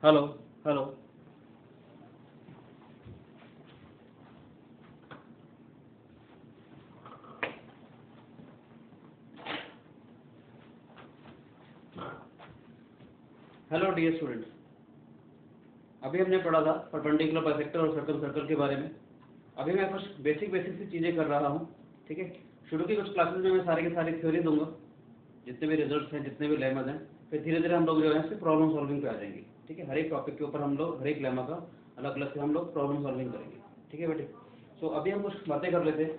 Hello hello hello dear students, अभी हमने पढ़ा था परपेंडिकुलर बाइसेक्टर और सर्कल सर्कल के बारे में। अभी मैं कुछ बेसिक सी चीज़ें कर रहा हूँ, ठीक है। शुरू की कुछ क्लासेस में मैं सारे के सारे थ्योरी दूंगा, जितने भी रिजल्ट्स हैं, जितने भी लेमस हैं। फिर धीरे धीरे हम लोग जो है इससे प्रॉब्लम सॉल्विंग पे आ जाएंगे, ठीक है। हर एक टॉपिक के ऊपर हम लोग हर एक लेमा का अलग अलग से हम लोग प्रॉब्लम सॉल्विंग करेंगे, ठीक है बेटे। सो अभी हम कुछ बातें कर लेते हैं।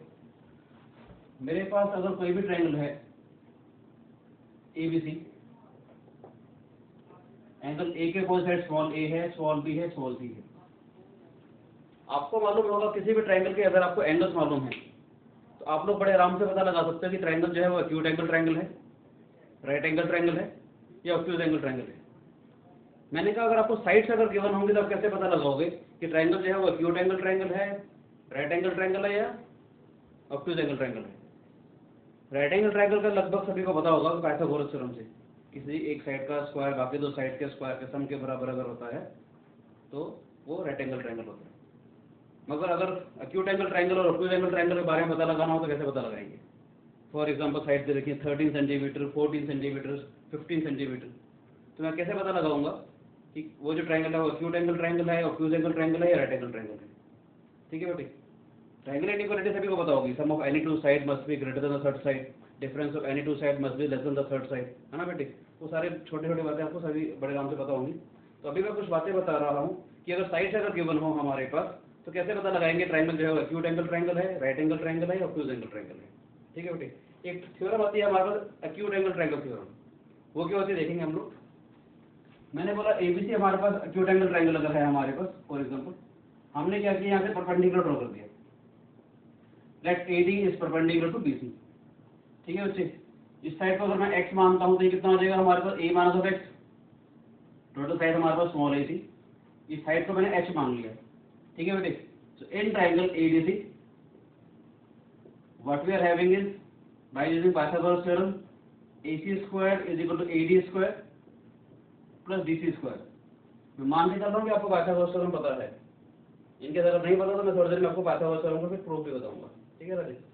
मेरे पास अगर कोई भी ट्रायंगल है ABC, एंगल ए के अपोजिट साइड स्मॉल a है, स्मॉल b है, स्मॉल c है। आपको मालूम होगा किसी भी ट्रायंगल के अगर आपको एंगल्स मालूम है तो आप लोग बड़े आराम से पता लगा सकते हैं कि ट्रायंगल जो है वो एक्यूट एंगल ट्रायंगल है, राइट एंगल ट्रायंगल है या ऑब्ट्यूज एंगल ट्रायंगल है। मैंने कहा अगर आपको साइड्स अगर गिवन होंगे तो आप कैसे पता लगाओगे कि ट्रायंगल जो है वो एक्यूट एंगल ट्रायंगल है, राइट एंगल ट्रायंगल है या ऑब्ट्यूज एंगल ट्रायंगल है। राइट एंगल ट्रायंगल का लगभग सभी को पता होगा पाइथागोरस थ्योरम से, किसी एक साइड का स्क्वायर बाकी दो साइड के स्क्वायर के सम के बराबर अगर होता है तो वो राइट एंगल ट्रायंगल होता है। मगर अगर एक्यूट एंगल ट्रायंगल और ऑब्ट्यूज एंगल ट्रायंगल के बारे में पता लगाना हो तो कैसे पता लगाएंगे। फॉर एग्जांपल साइड से देखिए 13 सेंटीमीटर, 14 सेंटीमीटर, 15 सेंटीमीटर, तो मैं कैसे पता लगाऊंगा कि वो जो ट्रायंगल है वो एक्यूट एंगल ट्रायंगल है, ऑब्ट्यूज एंगल ट्रायंगल है या राइट एंगल ट्रायंगल है, ठीक है बेटे। ट्रायंगल इनइक्वालिटी सभी को पता होगी, sum of any two side must be greater than the third side, difference of any two side must be less than the third side, है ना बेटे। वो सारे छोटे छोटे बातें आपको सभी बड़े आराम से पता होंगी। तो अभी मैं कुछ बातें बता रहा हूँ कि अगर साइड अगर गिवन हो हमारे पास तो कैसे पता लगाएंगे ट्रायंगल जो है एक्यूट एंगल ट्रायंगल है, राइट एंगल ट्रायंगल है या ऑब्ट्यूज एंगल ट्रायंगल है, ठीक है बेटे। एक थ्योरम आती है हमारे पास एक्यूट एंगल ट्रायंगल थ्योरम, वो क्या होती है देखेंगे हम लोग। मैंने बोला ABC हमारे पास एक्यूट एंगल ट्रायंगल अगर है हमारे पास, फॉर एग्जांपल हमने क्या किया यहाँ से परपेंडिकुलर ड्रॉ कर दिया। Let AD is perpendicular to BC, ठीक है बच्चे। इस साइड को अगर मैं x मानता हूँ तो ये कितना हो जाएगा हमारे पास a minus of x, total side हमारे पास स्मॉल a थी, इस साइड को मैंने h मान लिया, ठीक है बेटे। So in triangle ADC what we are having is by using Pythagoras theorem AC square is equal to AD square plus BC square. मैं मान के चल रहा हूँ कि आपको पाइथागोरस थ्योरम पता है, इनके अगर नहीं पता तो मैं थोड़ी देर में आपको पाइथागोरस थ्योरम का फिर प्रूफ भी बताऊंगा, ठीक है बेटे।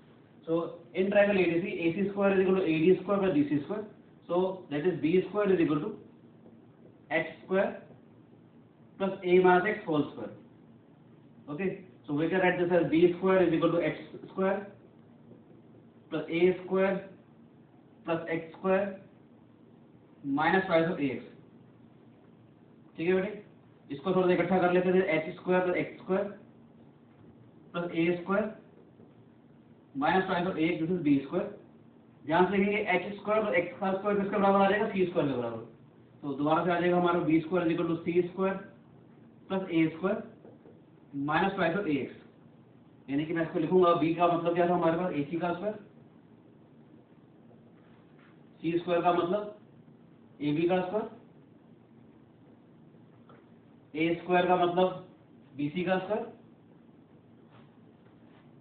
So in triangle ADC, AC square is equal to AD square plus BC square. So that is B square is equal to X square plus A minus X whole square. Okay. So we can write this as B square is equal to X square plus A square plus X square minus twice of AX. ठीक है बेटे। इसको थोड़ा सा इकट्ठा कर लेते हैं, H square plus X square plus A square minus twice of AX, this is B square. ध्यान से देखेंगे H स्क्वायर और X का स्क्वायर किसके बराबर आ जाएगा, C स्क्वायर के बराबर। तो दोबारा से आ जाएगा हमारा B square is equal to C square plus A square minus twice of AX। यानी कि मैं इसको लिखूंगा B का मतलब क्या था हमारे पास AC का स्क्वायर, C स्क्वायर का मतलब AB का स्क्वायर, A स्क्वायर का मतलब BC का square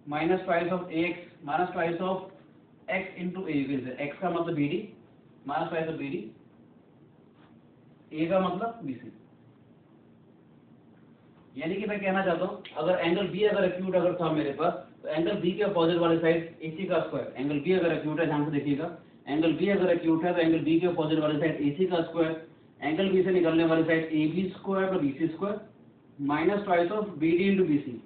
minus twice of AX minus twice of X into A। X का मतलब BD minus twice of BD, A का मतलब BC। यानी कि मैं कहना चाहता हूँ अगर एंगल B अगर एक्यूट अगर था मेरे पास तो एंगल B के अपोजिट वाले साइड AC का स्क्वायर, एंगल B अगर एक्यूट है, ध्यान से देखिएगा, एंगल B अगर एक्यूट है तो एंगल B के अपोजिट वाले साइड AC का स्क्वायर, एंगल B से निकलने वाली side AB square plus BC square minus twice of BD into BC।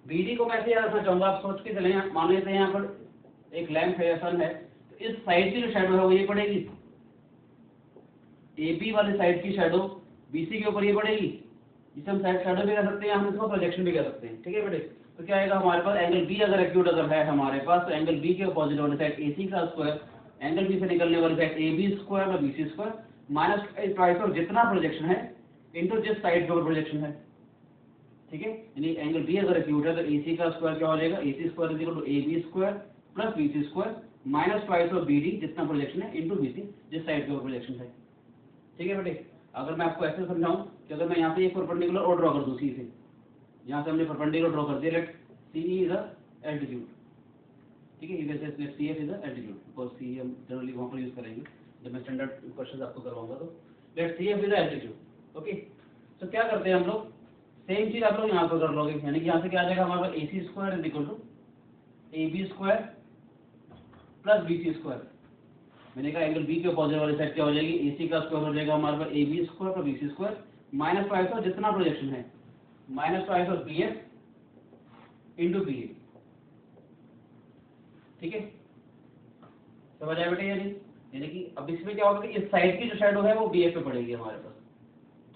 BD को मैं ऐसे याद रखना चाहूंगा, आप सोच के चले, मान लेते हैं यहाँ पर एक लैंप है या सन है, तो इस साइड की जो शैडो है वो ये पड़ेगी, AB वाली साइड की शैडो BC के ऊपर ये पड़ेगी, जिसे हम साइड शैडो भी कह सकते हैं, हम इसको प्रोजेक्शन भी कह सकते हैं, ठीक है बेटे। तो क्या आएगा हमारे पास एंगल B अगर एक्यूट अगर है हमारे पास तो एंगल B के अपोजिट वाली साइड AC का स्क्वायर, एंगल B से निकलने वाली साइड AB स्क्वायर और BC square minus twice of जितना प्रोजेक्शन है इनटू जिस साइड के ऊपर प्रोजेक्शन है, ठीक है। यानी एंगल B अगर एक्यूट है तो AC का स्क्वायर क्या हो जाएगा, AC square is equal to AB square plus BC square minus twice of BD जितना प्रोजेक्शन है इंटू BC जिस साइड के ऊपर प्रोजेक्शन है, ठीक है बेटे। अगर मैं आपको ऐसे समझाऊं कि अगर मैं यहाँ पे एक परपेंडिकुलर और ड्रॉ कर दूं, सी से, यहाँ से हमने परपेंडिकुलर ड्रॉ कर दिया, let CE is a altitude, ठीक है। You can say let CF is a altitude, because CE हम जनरली वहाँ पर यूज करेंगे जब मैं स्टैंडर्ड क्वेश्चन आपको करवाऊंगा। तो let CF is a altitude, okay. So क्या करते हैं हम लोग, सेम चीज आप लोग यहाँ पर कर लोगे, यानी कि यहाँ से क्या आ जाएगा हमारे पास AC square is equal to AB square plus BC square. मैंने कहा एंगल B के अपोजिट वाली साइड क्या हो जाएगी, AC का स्क्वायर हो जाएगा हमारे पास AB square plus BC square minus pi of जितना प्रोजेक्शन है minus pi of BF into BA। ठीक है, समझ आया बेटे? यानी कि अब इसमें क्या होगा कि इस साइड की जो शैडो है वो BF पे पड़ेगी हमारे पास।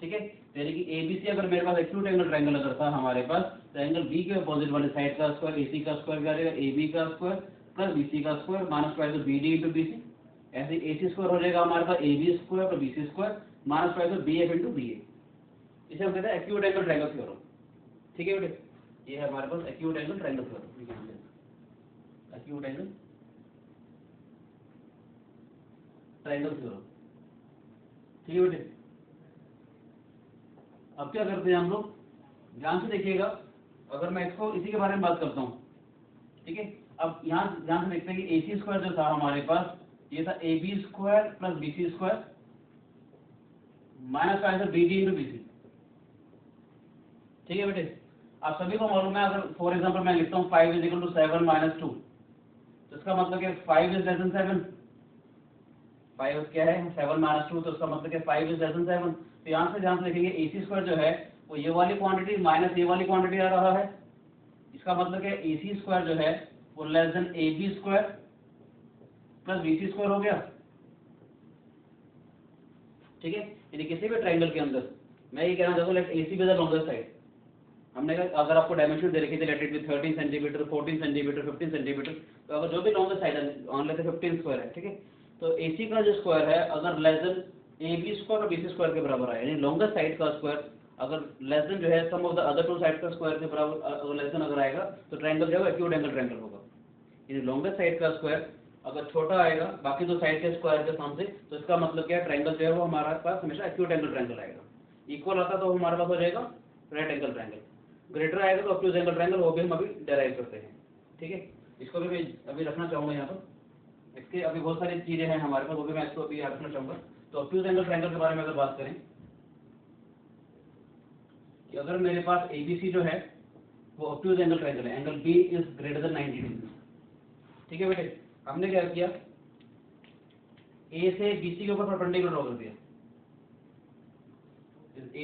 ठीक है, यानी कि ABC अगर मेरे पास एक्यूट एंगल ट्रायंगल अगर था हमारे पास, तो एंगल B के अपोजिट वाले साइड का स्क्वायर AC का स्क्वायर क्या आ जाएगा, AB का स्क्वायर प्लस BC का square minus pi of BD into BC। ऐसे AC स्क्वायर हो जाएगा हमारे पास AB square plus BC square minus pi of BF into BA। इसे हम कहते हैं एक्यूट एंगल ट्रायंगल थ्योरम। ठीक है बेटे, ये है हमारे पास acute angle triangle theorem, acute angle triangle theorem. ठीक है बेटे, अब क्या करते हैं हम लोग, ध्यान से देखिएगा, अगर मैं इसको इसी के बारे में बात करता हूँ। ठीक है, अब यहाँ ध्यान से देखते हैं कि AC स्क्वायर जो था हमारे पास, ये था AB square plus BC square minus का आंसर BD इंटू BC। ठीक है बेटे, आप सभी को मालूम है, अगर फॉर एग्जांपल मैं लिखता हूँ 5 इज इक्वल टू 7 माइनस 2, तो इसका मतलब क्या, 5 इज लेस देन 7। 5 क्या है, 7 माइनस 2, तो इसका मतलब क्या, 5 इज लेस देन 7। तो यहाँ से ध्यान से देखेंगे AC स्क्वायर जो है वो ये वाली क्वांटिटी माइनस ये वाली क्वांटिटी आ रहा है। इसका मतलब क्या, AC स्क्वायर जो है वो less than AB square plus BC square हो गया। ठीक है, यानी किसी भी ट्रायंगल के अंदर मैं ये कहना चाहता हूँ, let AC be the longer side. हमने कहा अगर आपको डायमेंशन दे रखी थी, let it be 13 centimetre, 14 centimetre, 15 centimetre, तो अगर जो भी लॉन्गर साइड है मान लेते 15 स्क्वायर है। ठीक है, तो AC का जो स्क्वायर है अगर लेस देन AB स्क्वायर और BC स्क्वायर के बराबर है, यानी लॉन्गर साइड का स्क्वायर अगर लेस देन जो है sum of the other two side का स्क्वायर के बराबर अगर लेस देन अगर आएगा, तो ट्रायंगल जो है एक्यूट एंगल ट्रायंगल होगा। यानी लॉन्गर साइड का स्क्वायर अगर छोटा आएगा बाकी दो साइड के स्क्वायर के सामने, तो इसका मतलब क्या है, ट्रायंगल जो है वो हमारे पास हमेशा एक्यूट एंगल ट्रायंगल आएगा। इक्वल आता तो हमारे पास हो जाएगा राइट एंगल ट्रायंगल, ग्रेटर आएगा तो ऑब्ट्यूज एंगल ट्रायंगल, वो भी हम अभी डेराइव करते हैं। ठीक है, इसको भी मैं अभी रखना चाहूँगा यहाँ पर, इसके अभी बहुत सारी चीज़ें हैं हमारे पास, वो भी मैं इसको अभी रखना चाहूँगा। तो ऑब्ट्यूज एंगल ट्रायंगल के बारे में अगर बात करें कि अगर मेरे पास ABC जो है वो ऑब्ट्यूज एंगल ट्रायंगल है, angle B is greater than 90 degree. ठीक है बेटे, हमने क्या किया, A से BC के ऊपर परपेंडिकुलर ड्रॉ कर दिया,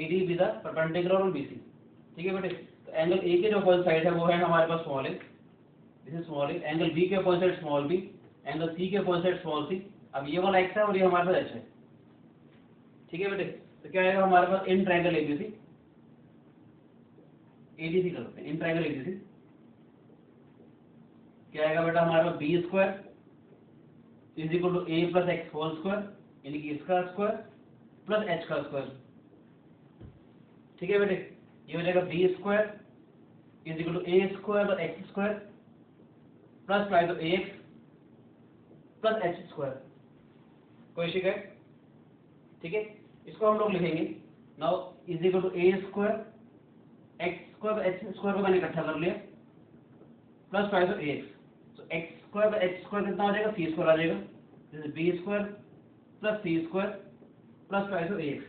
AD with the perpendicular on BC। ठीक है बेटे, तो एंगल A के जो अपोजिट साइड है वो है हमारे पास small a, this is small a, angle B के opposite side small b, angle C के अपोजिट साइड स्मॉल c। अब ये वाला x है और ये हमारे पास h है। ठीक है बेटे, तो क्या आएगा हमारे पास इन ट्रायंगल ABC, ADC करते हैं, इन ट्रायंगल ADC क्या आएगा बेटा हमारे पास B square is equal to A plus x whole square, यानी कि इसका स्क्वायर प्लस h का स्क्वायर। ठीक है बेटे, ये हो जाएगा B square is equal to A square plus x square plus pi तो AX प्लस h स्क्वायर। कोई शिकायत? ठीक है, इसको हम लोग लिखेंगे now is equal to A square x square h square को मैंने इकट्ठा कर लिया प्लस पाई तो AX, तो x square plus h square कितना हो जाएगा, C स्क्वायर आ जाएगा, this is B square plus C square plus pi तो AX,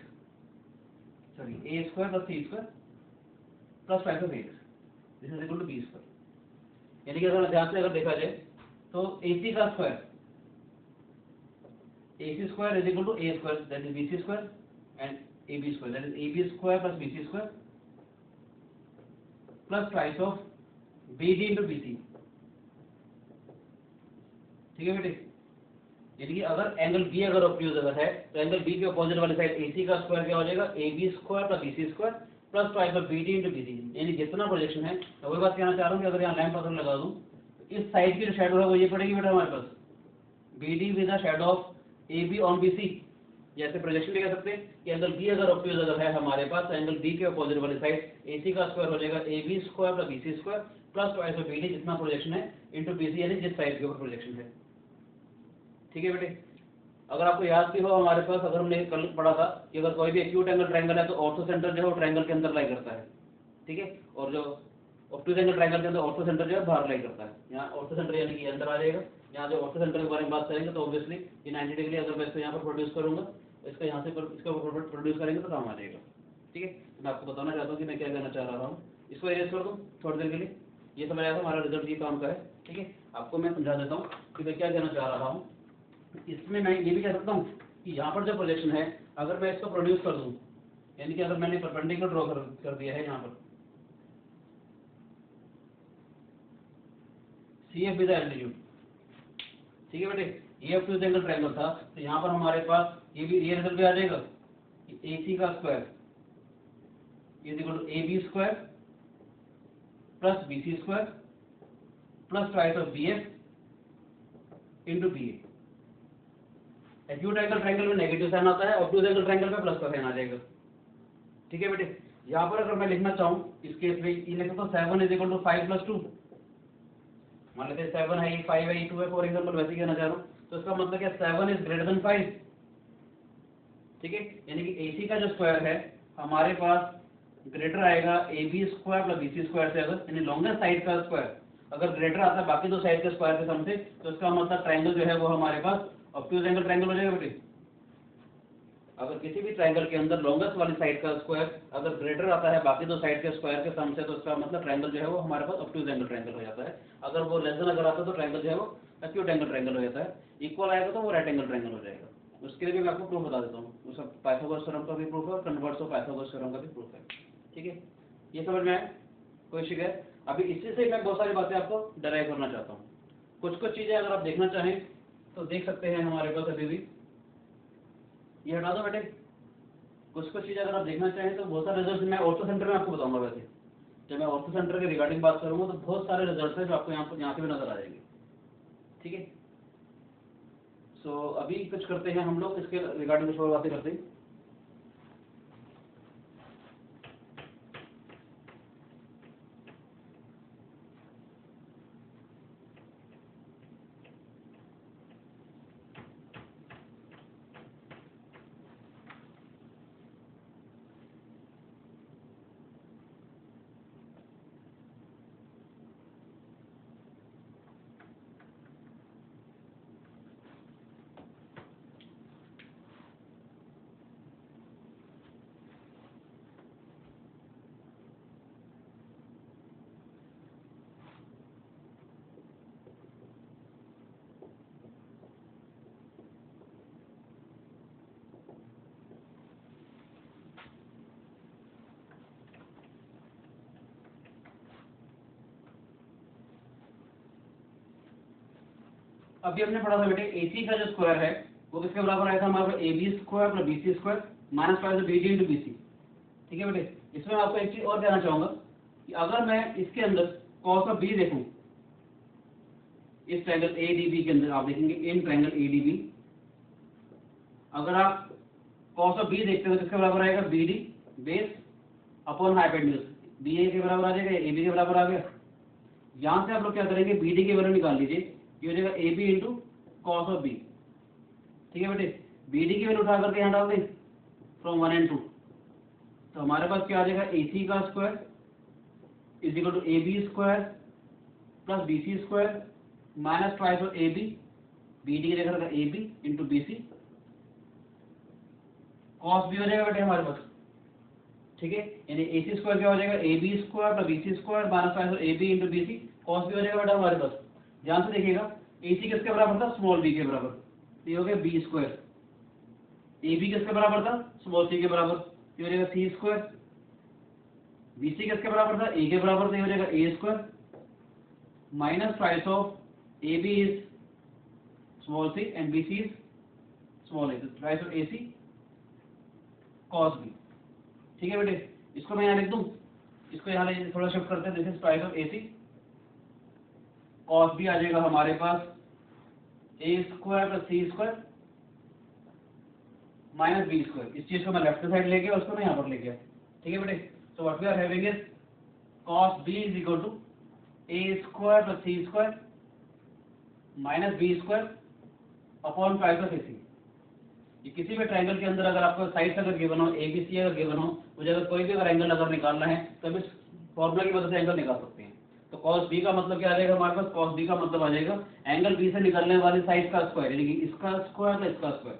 sorry A square plus C square plus pi तो AX, this is equal to B square. यानी कि अगर ध्यान से अगर देखा जाए तो AC का square, AC square is equal to A square that is BC square and AB square that is AB square plus BC square plus twice of BD into BC। ठीक है बेटे, यानी कि अगर एंगल B अगर obtuse अगर है तो एंगल B के अपोजिट वाली साइड AC का स्क्वायर क्या हो जाएगा, AB square plus BC square plus twice of BD into BC। यानी जितना प्रोजेक्शन है, तो वही बात कहना चाह रहा हूँ कि अगर यहाँ लैंप पत्थर लगा दूँ तो इस साइड की जो शैडो है वो ये पड़ेगी बेटा हमारे पास BD with the shadow of AB on BC। जैसे प्रोजेक्शन भी कह सकते हैं कि एंगल B अगर ऑब्ट्यूज अगर है हमारे पास, तो एंगल B के अपोजिट वाली साइड AC का स्क्वायर हो जाएगा AB square plus BC square plus twice of BD जितना प्रोजेक्शन है इंटू BC, यानी जिस साइड के ऊपर प्रोजेक्शन है। ठीक है बेटे, अगर आपको याद भी हो हमारे पास अगर हमने कल पढ़ा था कि अगर कोई भी एक्यूट एंगल ट्रायंगल है तो ऑर्थो सेंटर जो है वो ट्रायंगल के अंदर लाई करता है। ठीक है, और जो ऑब्ट्यूज एंगल ट्रायंगल के अंदर ऑर्थो सेंटर जो है बाहर लाई करता है। यहाँ ऑर्थो सेंटर यानी कि अंदर आ जाएगा। यहाँ जो ऑर्थो सेंटर के बारे में बात करेंगे तो ऑब्वियसली ये 90 डिग्री अगर मैं इसको यहाँ पर प्रोड्यूस करूंगा, तो इसका यहाँ से इसको प्रोड्यूस करेंगे तो काम आ जाएगा। ठीक है, मैं आपको बताना चाहता हूँ कि मैं क्या कहना चाह रहा हूँ। इसको इरेज कर दूँ थोड़ी देर के लिए, ये समझ आया था हमारा रिजल्ट ये काम का है। ठीक है, आपको मैं समझा देता हूँ कि मैं क्या कहना चाह रहा हूँ। इसमें मैं ये भी कह सकता हूँ कि यहाँ पर जो प्रोजेक्शन है, अगर मैं इसको प्रोड्यूस कर दूँ, यानी कि अगर मैंने परपेंडिकुलर ड्रॉ कर दिया है यहाँ पर, सी एफ विद एल्टीट्यूड, ठीक है बेटे, ये ऑब्टयूज एंगल ट्रायंगल था, तो यहाँ पर हमारे पास ये रिजल्ट भी आ जाएगा कि ए सी का square is equal to A B square plus B C square plus twice of B F into B A. Acute angle triangle में नेगेटिव साइन आता है, ऑब्टयूज एंगल ट्रायंगल में प्लस का sign आ जाएगा। ठीक है बेटे, यहाँ पर अगर मैं लिखना चाहूँ इस केस में, ये लिख सकता हूँ 7 इज इक्वल टू 5 प्लस 2, मान लेते हैं 7 है, 5 है, 2 है, फॉर एग्जाम्पल वैसे कहना चाह रहा हूँ, तो इसका मतलब क्या 7 इज ग्रेटर देन 5। ठीक है, यानी कि AC का जो स्क्वायर है हमारे पास ग्रेटर आएगा A B square plus B C square से, अगर यानी लॉन्गेस्ट साइड का स्क्वायर अगर ग्रेटर आता है बाकी दो साइड के स्क्वायर के सम से, तो इसका मतलब ट्रायंगल जो है वो हमारे पास ऑब्टयूज एंगल ट्रायंगल हो जाएगा बेटे। अगर किसी भी ट्रायंगल के अंदर लॉन्गेस्ट वाली साइड का स्क्वायर अगर ग्रेटर आता है बाकी दो साइड के स्क्वायर के सम से, तो इसका मतलब ट्रायंगल जो है वो हमारे पास ऑब्टयूज एंगल ट्रायंगल हो जाता है। अगर वो लेस देन अगर आता है तो ट्रायंगल जो है वो एक्यूट एंगल ट्रायंगल हो जाता है। इक्वल आएगा तो वो राइट एंगल ट्रायंगल हो जाएगा। उसके लिए भी मैं आपको प्रूफ बता देता हूँ, उसका पाइथागोरस थ्योरम का भी प्रूफ है और कन्वर्स ऑफ पाइथागोरस थ्योरम का भी प्रूफ है। ठीक है, ये समझ में आए, कोई शिकायत? अभी इसी से मैं बहुत सारी बातें आपको डराइव करना चाहता हूँ। कुछ कुछ चीज़ें अगर आप देखना चाहें तो देख सकते हैं हमारे पास अभी भी, ये हटा दो बेटे। कुछ कुछ चीज़ें अगर आप देखना चाहें तो बहुत सारे रिजल्ट मैं ऑर्थो सेंटर में आपको बताऊंगा। वैसे जब मैं ऑर्थो सेंटर के रिगार्डिंग बात करूंगा तो बहुत सारे रिजल्ट हैं जो आपको यहाँ पे भी नजर आ जाएंगे। ठीक है, सो अभी कुछ करते हैं हम लोग, इसके रिगार्डिंग कुछ और बातें करते हैं। अभी हमने पढ़ा था बेटे AC का जो स्क्वायर है वो किसके बराबर आया था हमारे पास, A B square plus B C square minus five B D into B C. ठीक है बेटे, इसमें मैं आपको एक चीज और कहना चाहूंगा कि अगर मैं इसके अंदर कॉस ऑफ बी देखूं, इस ट्रायंगल ADB के अंदर आप देखेंगे इन ट्रायंगल ADB, अगर आप कॉस ऑफ बी देखते हो तो किसके बराबर आएगा, BD base upon hypotenuse, BA के बराबर आ जाएगा, AB के बराबर आ गया। यहाँ से आप लोग क्या करेंगे, BD की वैल्यू निकाल लीजिए, ये हो जाएगा AB into cos of B. ठीक है बेटे, BD की वैल्यू उठा करके यहाँ डाल दें फ्रॉम 1 and 2, तो हमारे पास क्या आ जाएगा, AC का square is equal to AB square plus BC square minus twice of AB, BD की जगह AB into BC cos B हो जाएगा बेटे हमारे पास। ठीक है, यानी AC स्क्वायर क्या हो जाएगा, AB square plus BC square minus twice of AB into BC cos B हो जाएगा बेटा हमारे पास। ध्यान से देखिएगा, AC किसके बराबर था, स्मॉल b के बराबर, ये हो गया b स्क्वायर। AB किसके बराबर था, स्मॉल c के बराबर, ये हो जाएगा c स्क्वायर। BC किसके बराबर था, a के बराबर, तो ये हो जाएगा a square minus twice of AB is small c and BC is small a, तो twice of AC cos b। ठीक है बेटे, इसको मैं यहाँ लिख दूं, इसको यहाँ ले थोड़ा शिफ्ट करते हैं, this is twice of AC cos b आ जाएगा हमारे पास a square plus c square minus b square. इस चीज को मैं लेफ्ट साइड ले गया, उसको मैं यहाँ पर ले गया। ठीक है बेटे, so what we are having is cos b is equal to a square plus c square minus b square upon twice of AC। ये किसी भी ट्रायंगल के अंदर अगर आपको साइड अगर गिवन हो, ABC अगर गिवन हो, मुझे अगर कोई भी अगर एंगल अगर निकालना है तो इस फॉर्मूला की मदद से एंगल निकाल सकते हैं। तो cos b का मतलब क्या आ जाएगा हमारे पास, cos b का मतलब आ जाएगा एंगल B से निकलने वाली साइड का स्क्वायर, यानी कि इसका स्क्वायर प्लस इसका स्क्वायर।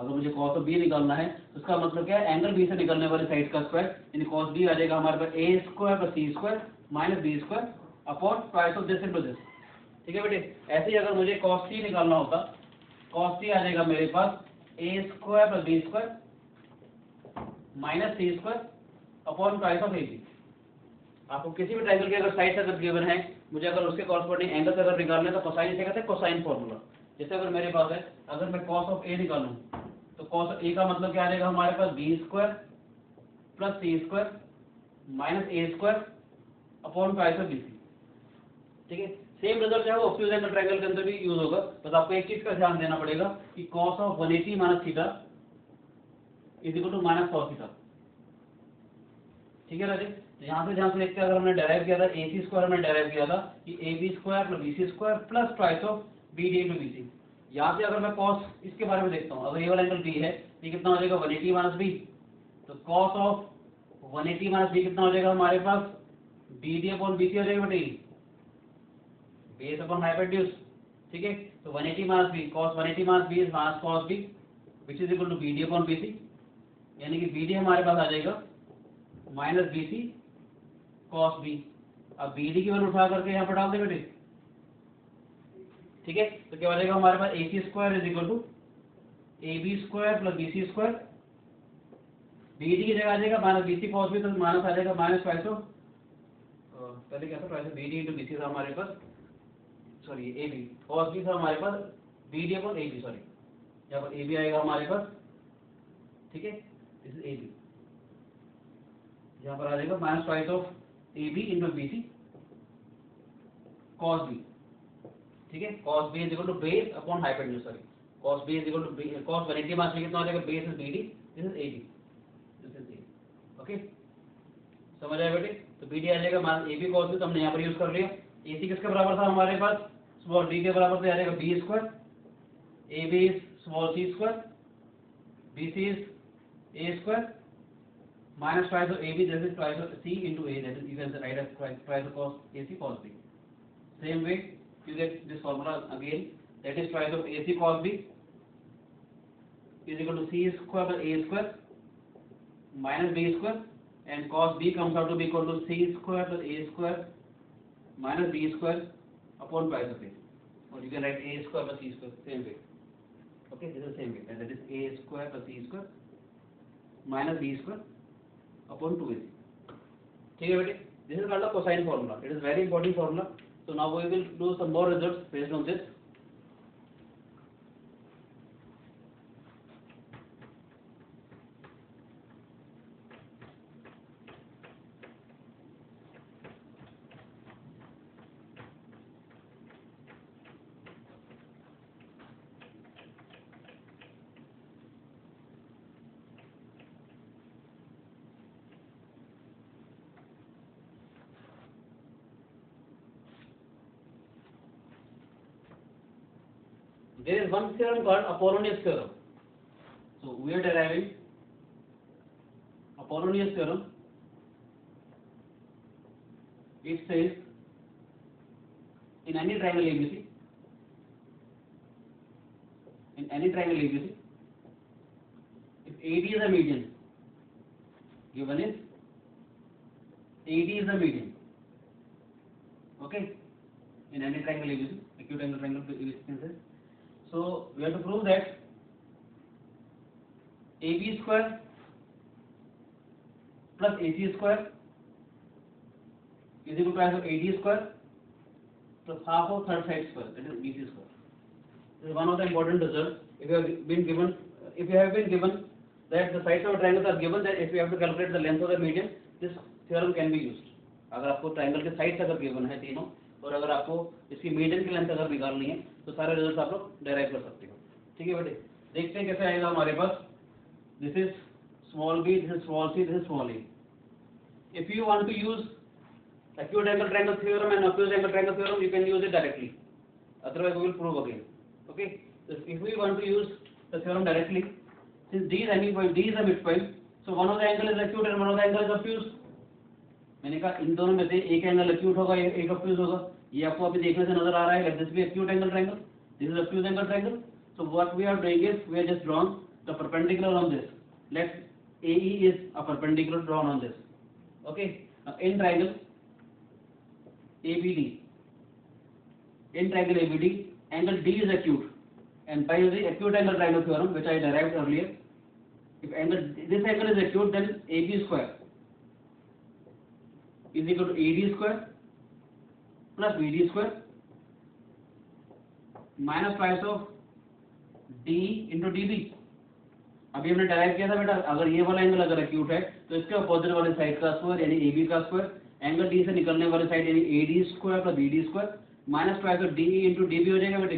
अगर मुझे कॉस ऑफ बी निकालना है तो उसका मतलब क्या है, एंगल बी से निकलने वाले साइड का स्क्वायर, यानी कॉस बी आ जाएगा हमारे पास A square plus C square minus B square upon twice of this into this. ठीक है बेटे, ऐसे ही अगर मुझे कॉस सी निकालना होता, कॉस सी आ जाएगा मेरे पास A square plus B square minus C square upon twice of A B. आपको किसी भी ट्रायंगल के अगर साइड अगर गिवन है, मुझे अगर उसके कॉरस्पॉन्डिंग एंगल अगर निकालना है तो कोसाइन से कहते हैं कोसाइन फॉर्मूला। जैसे अगर मेरे पास है, अगर मैं कॉस ऑफ ए निकालूं तो कॉस ऑफ ए का मतलब क्या आ जाएगा हमारे पास B square plus C square minus A square upon twice of B C. ठीक है, सेम रिजल्ट जो है वो ऑब्ट्यूज एंगल ट्रायंगल के अंदर भी यूज होगा। बस आपको एक चीज का ध्यान देना पड़ेगा कि cos of 180 minus theta is equal to minus cos theta. ठीक है राजे, तो यहाँ से देखते हैं, अगर हमने डेराइव किया था ए सी स्क्वायर, हमने डेराइव किया था कि A B square plus B C square plus twice of B D into B C. यहाँ से अगर मैं कॉस इसके बारे में देखता हूँ, अगर ये वाला एंगल बी है, ये कितना हो जाएगा 180 माइनस बी, तो कॉस ऑफ 180 माइनस बी कितना हो जाएगा हमारे पास, B D upon B C हो जाएगा बेटे, बेस अपॉन हाइपोटेन्यूज। ठीक है, तो 180 minus B, cos 180 minus B is minus cos B which is equal to B D upon B C, यानी कि बी डी हमारे पास आ जाएगा minus B C cos B. अब बी डी की वैल्यू उठा करके यहाँ पर डाल दे बेटे। ठीक है, तो क्या हो जाएगा हमारे पास A C square is equal to A B square plus B C square, B D की जगह आ जाएगा minus B C cos B, तो माइनस आ जाएगा माइनस ट्वाइस ऑफ, पहले क्या था twice of B D into B C था हमारे पास, sorry A B cos B था हमारे पास, B D upon A B, sorry यहाँ पर ए बी आएगा हमारे पास। ठीक है, दिस इज ए बी, यहाँ पर आ जाएगा minus twice of A B into B C cos B. ठीक है, cos B is equal to base upon hypotenuse, sorry cos B is equal to cos 180 minus B कितना हो जाएगा, base is B D, this is A B, this is A. Okay, समझ आया बेटे, तो B D आ जाएगा minus A B cos B, तो हमने यहाँ पर यूज कर लिया। ए सी किसके बराबर था हमारे पास, स्मॉल डी के बराबर से आ जाएगा B square, A B is small C square, B C is A square minus twice of AB, that is twice of C into A, that is you can write as twice of cos AC cos B. Same way you get this formula again, that is twice of AC cos B is equal to C square plus A square minus B square, and cos B comes out to be equal to C square plus A square minus B square upon twice of A, or you can write A square plus C square, same way. Okay, this is the same way, and that is A square plus C square minus B square upon 2AC. ठीक है बेटे, this is called the cosine formula. It is very important formula. So now we will do some more results based on this. There is one theorem called Apollonius theorem. So we are deriving Apollonius theorem. It says in any triangle ABC, if AD is a median, given is AD is a median, okay, in any triangle ABC, acute angle triangle. So we have to prove that AB square plus AC square is equal to AD square plus half of third side square, that is BC square. This is one of the important results. If you have been given that the sides of a triangle are given, that if you have to calculate the length of the median, this theorem can be used. अगर आपको triangle के sides अगर given है तीनों, और अगर आपको इसकी मीडियन की लेंथ अगर निकालनी है, तो सारे रिजल्ट आप लोग डेराइव कर सकते हो। ठीक है बेटे, देखते हैं कैसे आएगा हमारे पास। This is small B, this is small C, this is small A. If you want to use acute angle triangle theorem and obtuse angle triangle theorem, you can use it directly, otherwise we will prove again. Okay, so if we want to use the theorem directly, since D is hanging point, D is a midpoint, so one of the angle is acute and one of the angle is obtuse. मैंने कहा इन दोनों में से एक angle acute होगा, एक obtuse होगा। ये आपको अभी देखने से नजर आ रहा है, दिस भी acute angle triangle, this is obtuse angle triangle. So what we are doing is we are just drawn the perpendicular on this. Let AE is a perpendicular drawn on this. Okay. Now in triangle ABD, angle D is acute, and by using acute angle triangle theorem, which I derived earlier, if this angle is acute, then AB square is equal to AD square plus BD square minus twice of DE into DB. अभी हमने derive किया था बेटा, अगर ये वाला angle अगर acute है तो इसके अपोजिट वाले साइड का स्क्वायर यानी AB का स्क्वायर, एंगल D से निकलने वाले साइड यानी AD square plus BD square minus twice of DE into DB हो जाएगा बेटे।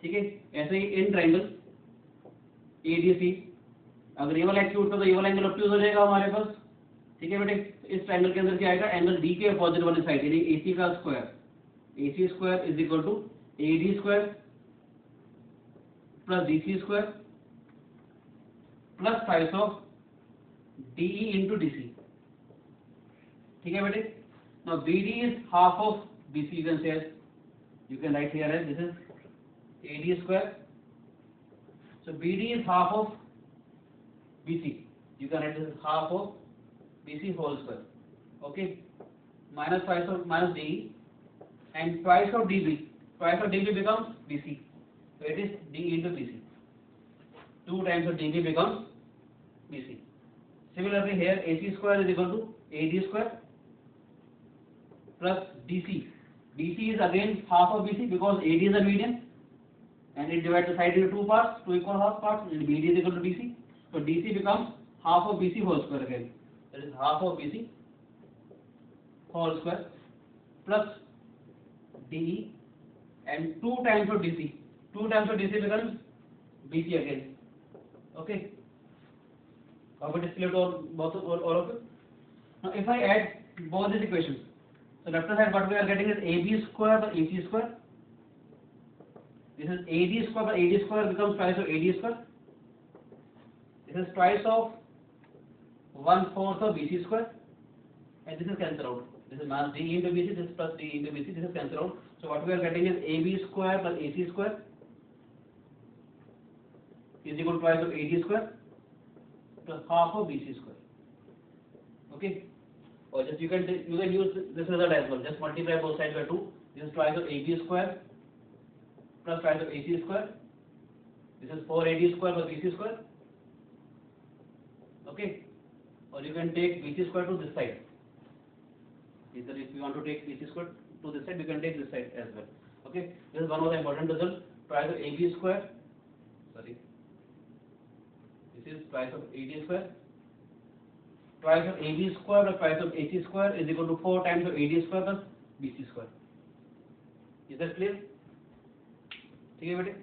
ठीक है, ऐसे ही इन ट्राइंगल ADC, अगर ये वाला एक्यूट था तो ये वाला एंगल ऑब्ट्यूज हो जाएगा हमारे पास। ठीक है बेटे, इस ट्राइंगल के अंदर क्या आएगा, एंगल D के अपोजिट वाले साइड यानी AC का square, AC square is equal to AD square plus DC square plus twice of DE into DC। ठीक है बेटे, now BD is half of BC, you can say, you can write here as this is AD square, so BD is half of BC, you can write this is half of BC whole square, okay, minus twice of minus DE and twice of DB becomes BC, so it is DE into BC, 2 times of DB becomes BC. Similarly here AC square is equal to AD square plus DC. DC is again half of BC because AD is a median and it divides the side into two parts, two equal half parts, and BD is equal to DC. So DC becomes half of BC whole square again. That is half of BC whole square plus DE and 2 times of DC. 2 times of DC becomes BC again. Okay. How about it split all of it? Now if I add both these equations, so left hand side what we are getting is AB square plus AC square. This is AD square plus AD square becomes twice of AD square. This is twice of 1/4 of BC square, and this is cancelled out. This is minus D into BC, this is plus D into BC, this is cancelled out. So what we are getting is AB square plus AC square is equal to twice of AD square plus half of BC square. Okay, or just you can use this result as well. Just multiply both sides by 2. This is twice of AB square plus twice of AC square. This is 4AD square plus BC square. Okay, or you can take BC square to this side. Either if you want to take BC square to this side, you can take this side as well. Okay, this is one of the important result. Twice of AB square. Sorry. This is twice of AD square. Twice of AB square plus twice of AC square is equal to 4 times of AD square plus BC square. Is that clear? ठीक है बेटे?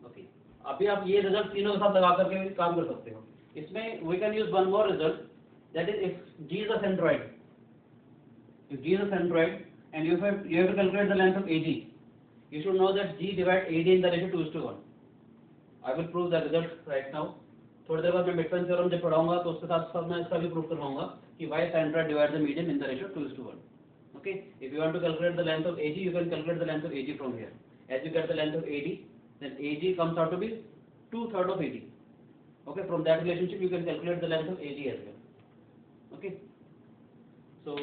Okay. अभी आप ये result तीनों के साथ लगा करके काम कर सकते हो। इसमें we can use one more result, that is if G is a centroid. If G is a centroid and you have to calculate the length of AG, you should know that G divides AD in the ratio 2:1. I will prove the result right now. थोड़ी देर बाद मैं midpoint theorem जब पढ़ाऊंगा तो उसके साथ साथ मैं इसका भी प्रूफ करवाऊंगा कि why centroid divides the median in the ratio 2:1. Okay, if you want to calculate the length of AG, you can calculate the length of AG from here. As you get the length of AD, then AG comes out to be 2/3 of AD. Okay, from that relationship you can calculate the length of AG as well. Okay, so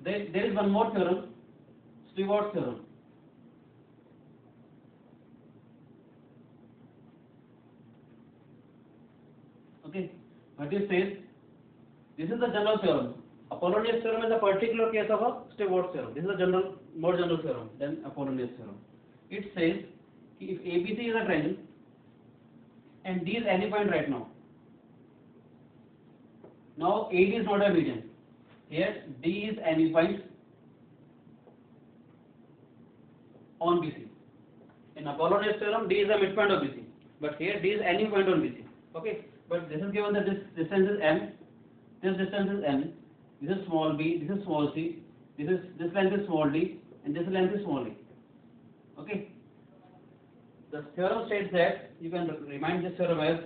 there is one more theorem, Stewart's theorem. Okay, what it says, this is the general theorem. Apollonius theorem is a particular case of a Stewart's theorem. This is a general, more general theorem than Apollonius theorem. It says if ABC is a triangle and D is any point right now. Now AD is not a median. Here D is any point on BC. In Apollonius theorem, D is a midpoint of BC, but here D is any point on BC. Okay, but this is given that this distance is M, this distance is N, this is small b, this is small c, this length is small d, and this length is small e. Okay, The theorem states that, you can remind this theorem as,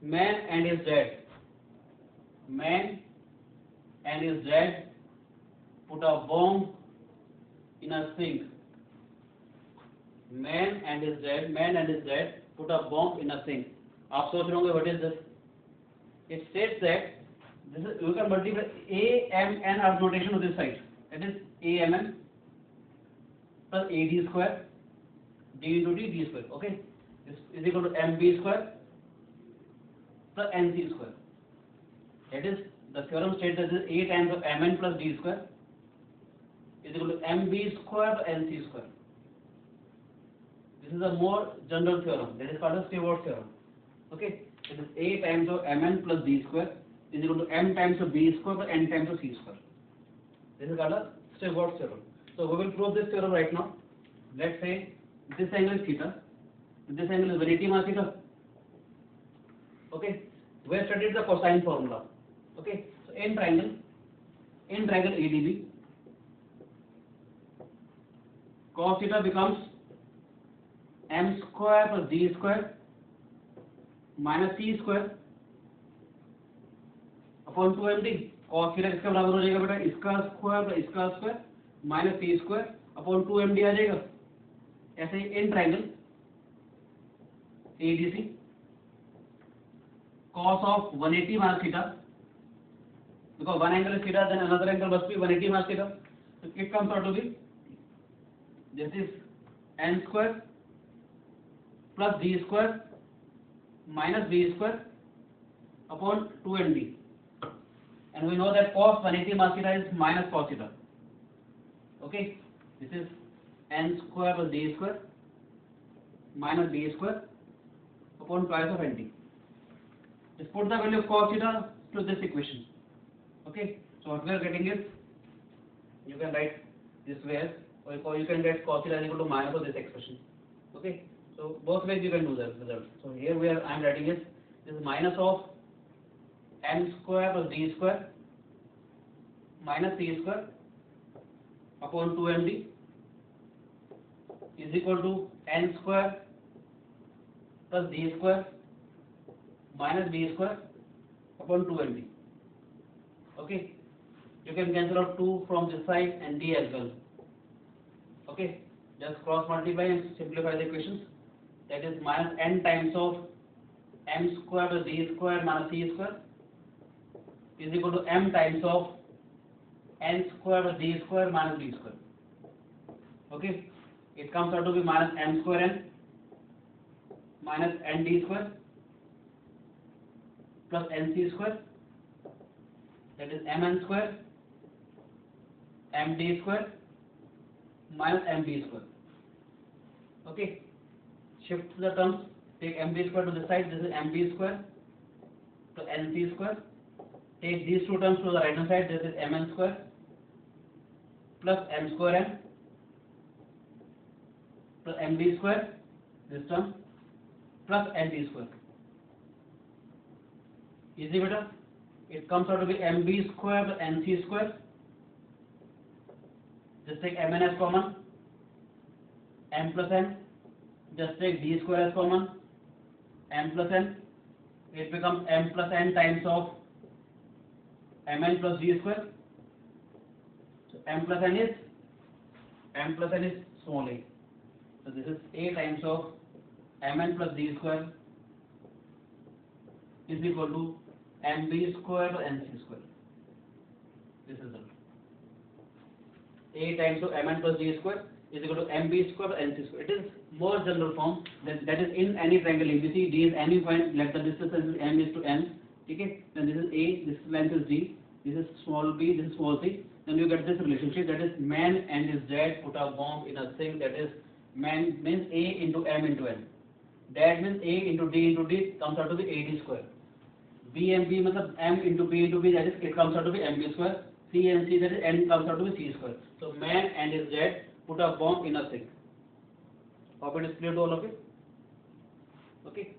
man and his dad put a bomb in a sink. Man and his dad put a bomb in a sink. आप सोच रहे होंगे what is this? It states that this is, you can multiply a m n as notation of this side. That is a m n plus a d square d into d square. Okay, this is equal to m b square plus n c square. That is, the theorem states that this is a times of m n plus d square is equal to m b square plus n c square. This is a more general theorem. That is called a Stewart theorem. Okay, it is a times of m n plus d square is equal to m times of b square plus n times of c square. This is called a Stewart theorem. So we will prove this theorem right now. Let's say this angle is theta, this angle is 180 minus theta. Okay, we have studied the cosine formula. Okay, so in triangle ADB, cos theta becomes m square plus d square minus c square upon 2md. cos theta किसका बराबर हो जाएगा बेटा? इसका square plus इसका square minus c square upon 2md आ जाएगा. ऐसे ही in triangle ADC, cos of 180 minus theta, because one angle is theta, then another angle must be 180 minus theta. So it comes out to be, this is n square plus d square minus b square upon 2md, and we know that cos 180 minus theta is minus cos theta. Okay, this is n square plus d square minus b square upon twice of nd. Just put the value of cos theta to this equation. Okay, so what we are getting is, you can write this way as, or you can get cos theta is equal to minus of this expression. Okay, so both ways you can do the result. So here where I am writing is, this is minus of m square plus d square minus c square upon 2md is equal to n square plus d square minus b square upon 2md. Okay, you can cancel out 2 from this side and d as well. Okay, just cross multiply and simplify the equations. That is minus n times of m square plus d square minus c square is equal to m times of n square plus d square minus b square. Okay, it comes out to be minus m square n minus n d square plus n c square, that is mn square md square minus mb square. Okay, shift the terms, take mb square to the side, this is mb square to nc square. Take these two terms to the right hand side, this is mn square plus m square n plus mb square, this term, plus nd square. Easy beta? It comes out to be mb square plus nc square. Just take mn as common, m plus n. Just take d square as common, m plus n. It becomes m plus n times of mn plus d square. So m plus n is small a. So this is a times of mn plus d square is equal to mb square plus nc square. This is it. A times of mn plus d square is equal to mb square plus nc square. It is more general form, that is in any triangle ABC, D is any point, let the distance is m is to n. Okay, then this is a, this length is d, this is small b, this is small c. Then you get this relationship, that is man and his dad put a bomb in a sink. That is, man means a into m into n, dad means a into d comes out to be ad square. B and B means m into b, that is, it comes out to be mb square. C and c, that is, n comes out to be c square. So man and his dad put a bomb in a sink. Hope it is clear to all of you. Okay.